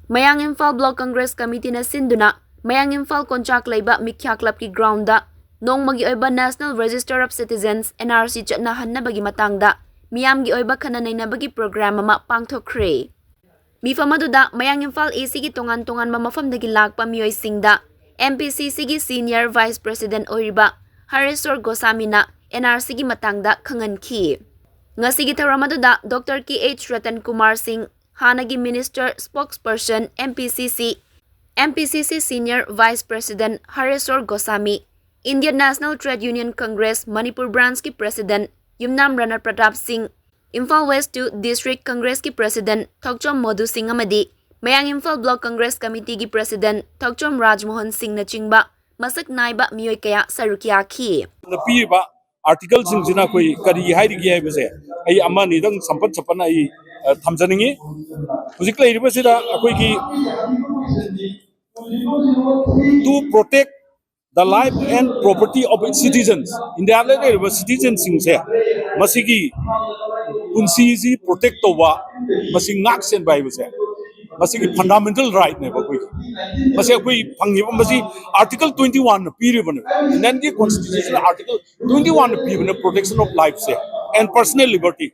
Mayang Imphal Block Congress Committee na sinduna Mayang Imphal Konchak Laiba Mikya Club ki ground da nongmagi oiba National Register of Citizens NRC chatnahan na bagi matangda miyam gi oiba khananay na bagi program ama pangthokre. Mifam aduda Mayang Imphal AC gi tongan-tongan mamafam dagi lakpa miyoy singda MPCC gi Senior Vice President oiriba Harisor Gosami na NRC gi matangda khanganki. Ngasi gi tharam aduda Dr. KH Ratan Kumar Singh Hanagi Minister Spokesperson MPCC Senior Vice President Harisor Gosami, Indian National Trade Union Congress Manipur Branch ki President Yumnam Rana Pratap Singh, Imphal West 2 District Congress ki President Thokchom Modhu Singh amadi Mayang Imphal Block Congress Committee ki President Thokchom Rajmohan Singh na chingba masak naiba miyoy kaya sarukya ki. Article singzina koi kari hairi gi haibase ai amma ni dang sampat sapana ai thamjaningi hujik lai riba sida akoi gi to protect the life and property of its citizens india le riba citizens sing se masigi punsi ji protect towa masing ngak sen bai base masigi fundamental right ne ba koi mase koi phangi ba masi article 21 period bane indian ki constitution article 21 period protection of life se and personal liberty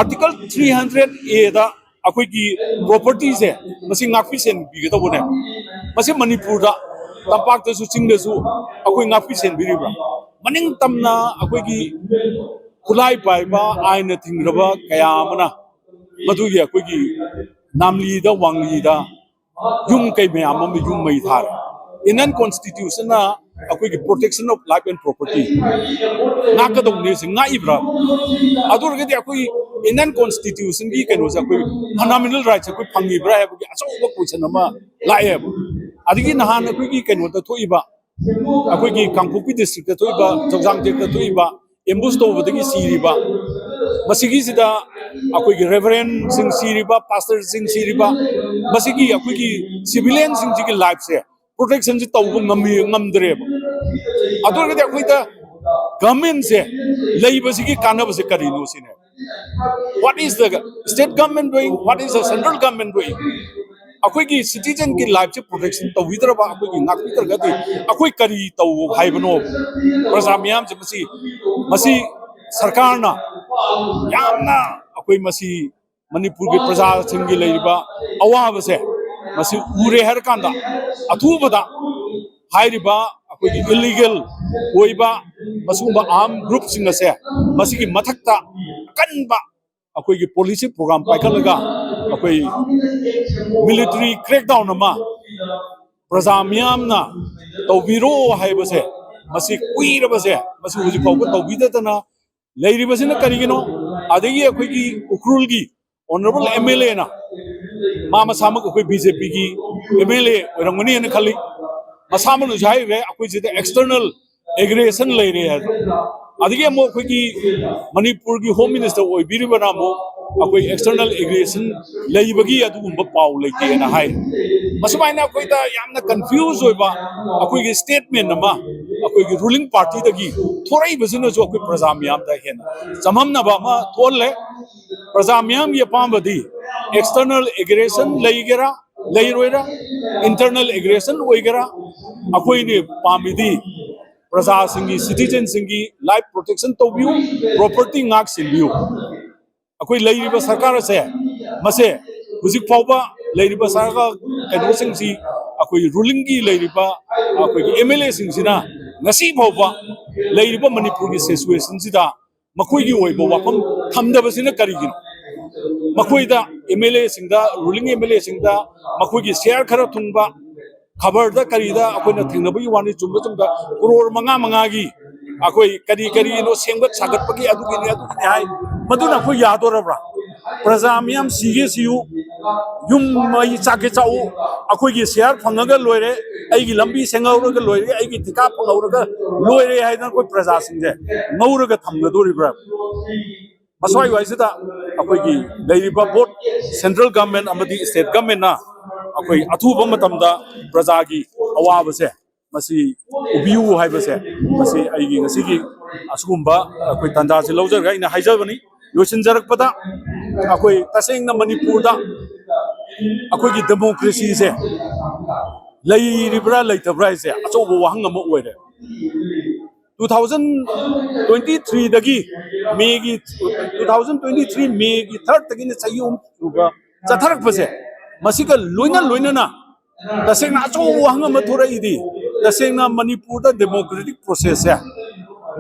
article 300 a da akoi ki property se masi ngakpi sen bi ga bone masi manipur da tampak da su ching da su akoi ngakpi sen bi ri ba maning tamna akoi ki kulai pai ba aina thingraba kaya mana madu gi akoi ki namli da wangli da yung kay mayam am yung may thar Indian constitution na akoi ki protection of life and property na ka dong ne sing nga ibra adur ga di akoi Indian constitution gi kano sa akoi fundamental rights akoi phangi bra ha ki aso ba question ma la ye adigi na han akoi ki kano ta thoiba akoi ki Kangpokpi district ta thoiba Jojang tek ta thoiba ambush to badagi siriba masigi sida akoi ki reverend sing siriba pastor sing siriba masigi akoi ki civilian sing ji ki life se protection ji taw ngami ngamdre ador ga akoi ta government se leiba sigi kana base kari no sine what is the state government doing what is the central government doing akoi ki citizen ki life se protection taw vidra ba akoi ki nak vidra ga di akoi kari taw haibano praja miyam se masi सरकार ना यामना अकोई मसी मणिपुर के प्रजा सिंगी लेरिबा अवाब से मसी उरे हर कांदा अथुबदा हाइरिबा अकोई illegal ओइबा मसुबा arm group सिंग से मसी की मथक्ता कनबा अकोई की पुलिस प्रोग्राम पाइखलगा अकोई मिलिट्री क्रैकडाउन अमा प्रजा मियामना तौबिरो हाइबसे मसी कुइरबसे मसी हुजि फाउबा तौबिदतना लेरिबसिना करिगिनो आदगी अखोई की उखरुल की ऑनरेबल एमएलए ना मामा सामक अखोई बीजेपी की एमएलए रंगनी ने खाली मसामन जाय रे अखोई जे एक्सटर्नल एग्रेशन ले रे है आदगी मो अखोई की मणिपुर की होम मिनिस्टर ओइ बिरिबना मो अखोई एक्सटर्नल एग्रेशन लेइबगी अदुगुंबा पाउ लेके ना हाय मसुमाइना अखोई ता यामना कंफ्यूज होइबा अखोई की स्टेटमेंट नमा अखोई की रूलिंग पार्टी दगी थोरै बसिनो जो अखोई प्रजा मियाम दा हेन सममनबा मा थोले प्रजा मियाम ये पामबदी एक्सटर्नल एग्रेशन लेइगेरा लेइरोइरा इंटरनल एग्रेशन ओइगेरा अखोई ने पामिदी प्रजा सिंगी सिटीजन सिंगी लाइफ प्रोटेक्शन तोबियु प्रॉपर्टी ngak सिंबियु अखोई लेइरिबा सरकार से मसे हुजिक फावबा लेइरिबा सरकार कनो सिंगसी अखोई रूलिंग की लेइरिबा अखोई एमएलए सिंगसिना ngasi फावबा लेइरिबा मणिपुर की सिचुएशन सिदा मखोई की ओइबा वाफम थमदबसिना करिगिनो मखोई दा एमएलए सिंगदा रूलिंग एमएलए सिंगदा मखोई की शेयर खरा थुंगबा खबर दा करीदा अखोइना थिंगनबगी वानी चुम्बा चुम्बा करोड़ मंगा मंगा की अखोई करी करी नो सेंगत सागतपगी अदुगिनी अदुगिनी हाय मदुना अखोई यादोरब्रा प्रजा मियाम सीगे सियु युम मई चाके चाउ अखोई की शेयर फंगगा लोइरे आइगी लंबी सेंगाउरगा लोइरे आइगी टिका फंगाउरगा लोइरे हायना कोई प्रजा सिंजे ngौरगा थमगदोरिब्रा मसवाई वाइसदा अखोई की लेरिबा बोथ सेंट्रल गवर्नमेंट अमदी स्टेट गवर्नमेंट ना अखोई अथुबा मतमदा प्रजा की अवाबसे मसी उबियु हाइबसे मसी आइगी ngasi असुगुम्बा अखोई तंदा से लौजरगा इन हाइजबनी लोचिनजरकपदा अखोई तसेंगना मणिपुर दा ꯑꯩꯈꯣꯏꯒꯤ ꯗꯦꯃꯣꯀ꯭ꯔꯦꯁꯤꯁꯦ ꯂꯩꯔꯤꯕ꯭ꯔꯥ ꯂꯩꯇꯕ꯭ꯔꯥ ꯍꯥꯏꯁꯦ ꯑꯆꯧꯕ ꯋꯥꯍꯪ ꯑꯃ ꯑꯣꯏꯔꯦ 2023 मेगी 2023 मेगी 3rd तगिन चही उबा चथरकपसे मसिका लोइना लोइना तसेंना अचो वहंग अमा थोरइदी तसेंना मणिपुर दा डेमोक्रेटिक प्रोसेस है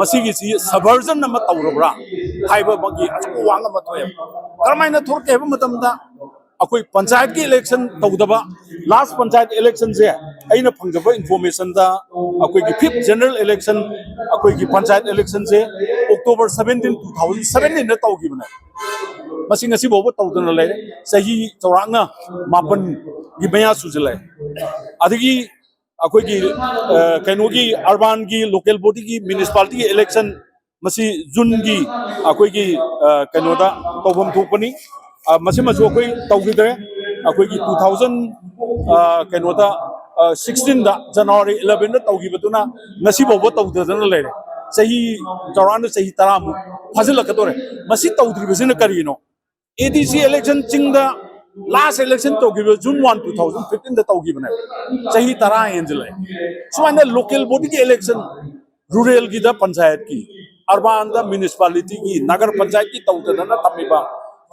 मसिगी सी सबवर्जन अमा तौरब्रा हाइबा मगी अचो वहंग अमा थोय करमाइना थोरके हेबा मतमदा अखोई पंचायत की इलेक्शन तौदबा लास्ट पंचायत इलेक्शन से अइना फंगजबा इंफॉर्मेशन दा अखोई की 5th जनरल इलेक्शन अखोई की पंचायत इलेक्शन से October 17 2017 दा तौगिबना मसिंग असि बोबो तौदना ले सही चौरांगना मापन की बया सुजले अदगी अखोई की कैनोगी अर्बन की लोकल बॉडी की म्युनिसिपैलिटी की इलेक्शन मसी जून की अखोई की कैनोदा तौबम थोपनी मसिमसु अखोई तौगिदरे अखोई की 2000 कैनोदा 16 दा जनवरी 11 दा तौगिबदुना ngasi bobo tawdadana lere sahi chaurana sahi taramu fazilakadore masi tawdribasina karino ADC election chingda last election tawgiba June 1 2015 da tawgibane sahi tara enjile suana local body ki election rural ki da panchayat ki urban da municipality ki nagar panchayat ki tawdadana tamiba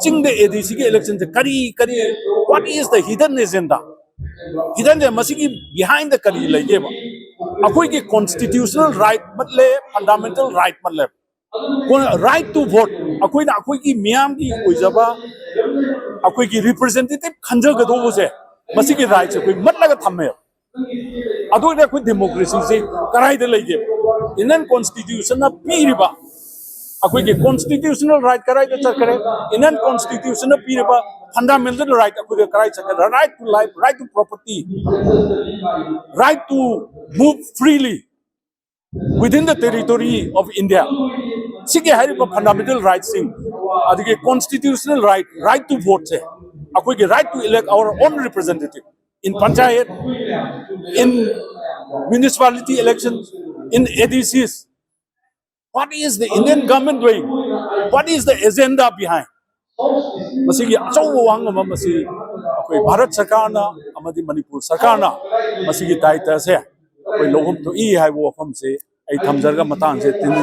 chingda ADC ki election se kari what is the hidden agenda hidden the masigi behind the kari lege ba अखोई की constitutional right मतलब fundamental right मतलब right to vote अखोई ना अखोई की मियाम की उजबा अखोई की representative खंजर गदो उसे मसी की right से कोई मतलब का थम्मे अदो इधर कोई democracy से कराई दे लगे इंडियन constitution ना पीरिबा अखोई की constitutional right कराई दे चल करे इंडियन constitution ना पीरिबा fundamental right अखोई कराई चल करे right to life right to property right to move freely within the territory of India. Sige hari pa fundamental rights sing. Adige constitutional right to vote se. Akoi ke right to elect our own representative in panchayat, in municipality elections, in ADCs. What is the Indian government doing? What is the agenda behind? Masigi achaw wang ama masi akoi Bharat Sarkar na amadi Manipur Sarkar na masigi daita se कोई लोगों तो ई है वो फम से ऐ थमजर का मतान से तीन